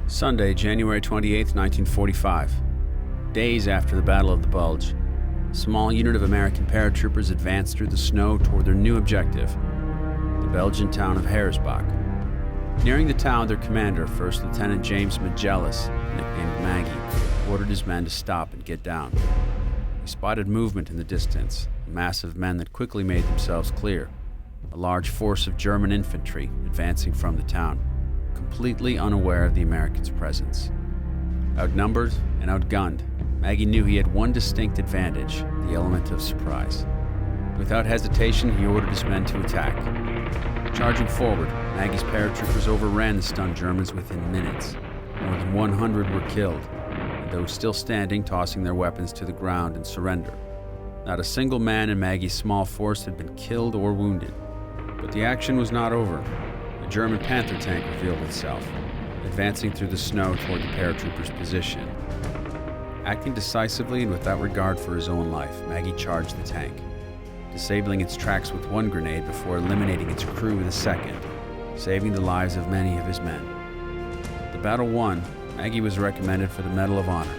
Sunday, January 28, 1945. Days after the Battle of the Bulge, a small unit of American paratroopers advanced through the snow toward their new objective, the Belgian town of Heeresbach. Nearing the town, their commander, First Lieutenant James Megellas, nicknamed Maggie, ordered his men to stop and get down. He spotted movement in the distance, a mass of men that quickly made themselves clear, a large force of German infantry advancing from the town, completely unaware of the Americans' presence. Outnumbered and outgunned, Maggie knew he had one distinct advantage, the element of surprise. Without hesitation, he ordered his men to attack. Charging forward, Maggie's paratroopers overran the stunned Germans within minutes. More than 100 were killed, and those still standing tossing their weapons to the ground in surrender. Not a single man in Maggie's small force had been killed or wounded. But the action was not over. A German Panther tank revealed itself, advancing through the snow toward the paratroopers' position. Acting decisively and without regard for his own life, Maggie charged the tank, disabling its tracks with one grenade before eliminating its crew with a second, saving the lives of many of his men. The battle won, Maggie was recommended for the Medal of Honor.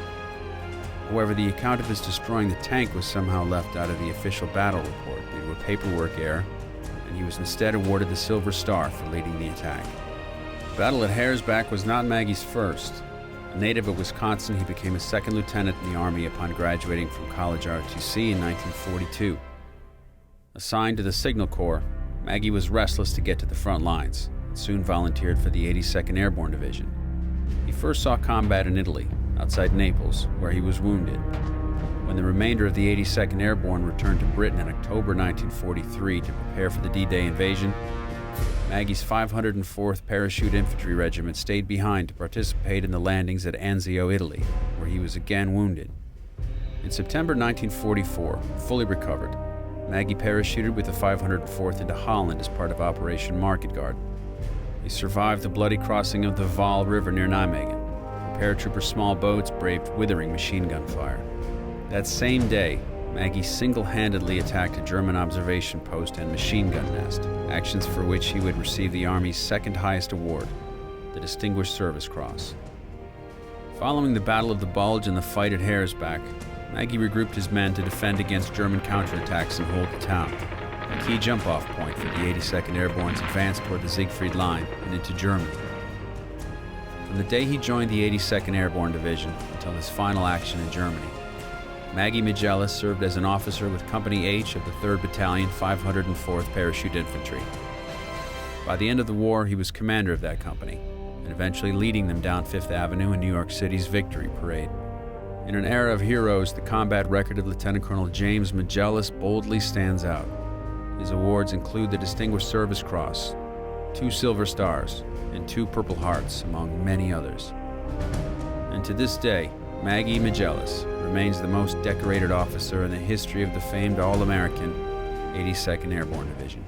However, the account of his destroying the tank was somehow left out of the official battle report due to a paperwork error, and he was instead awarded the Silver Star for leading the attack. The battle at Heeresbach was not Maggie's first. A native of Wisconsin, he became a second lieutenant in the Army upon graduating from College ROTC in 1942. Assigned to the Signal Corps, Maggie was restless to get to the front lines and soon volunteered for the 82nd Airborne Division. He first saw combat in Italy, outside Naples, where he was wounded. When the remainder of the 82nd Airborne returned to Britain in October 1943 to prepare for the D-Day invasion, Maggie's 504th Parachute Infantry Regiment stayed behind to participate in the landings at Anzio, Italy, where he was again wounded. In September 1944, fully recovered, Maggie parachuted with the 504th into Holland as part of Operation Market Guard. He survived the bloody crossing of the Waal River near Nijmegen. The paratroopers' small boats braved withering machine gun fire. That same day, Maggie single-handedly attacked a German observation post and machine gun nest, actions for which he would receive the Army's second highest award, the Distinguished Service Cross. Following the Battle of the Bulge and the fight at Heeresbach, Maggie regrouped his men to defend against German counterattacks and hold the town, a key jump-off point for the 82nd Airborne's advance toward the Siegfried Line and into Germany. From the day he joined the 82nd Airborne Division until his final action in Germany, Maggie Megellas served as an officer with Company H of the 3rd Battalion, 504th Parachute Infantry. By the end of the war, he was commander of that company, and eventually leading them down Fifth Avenue in New York City's Victory Parade. In an era of heroes, the combat record of Lieutenant Colonel James Megellas boldly stands out. His awards include the Distinguished Service Cross, 2 Silver Stars, and 2 Purple Hearts, among many others. And to this day, Maggie Megellas remains the most decorated officer in the history of the famed All-American 82nd Airborne Division.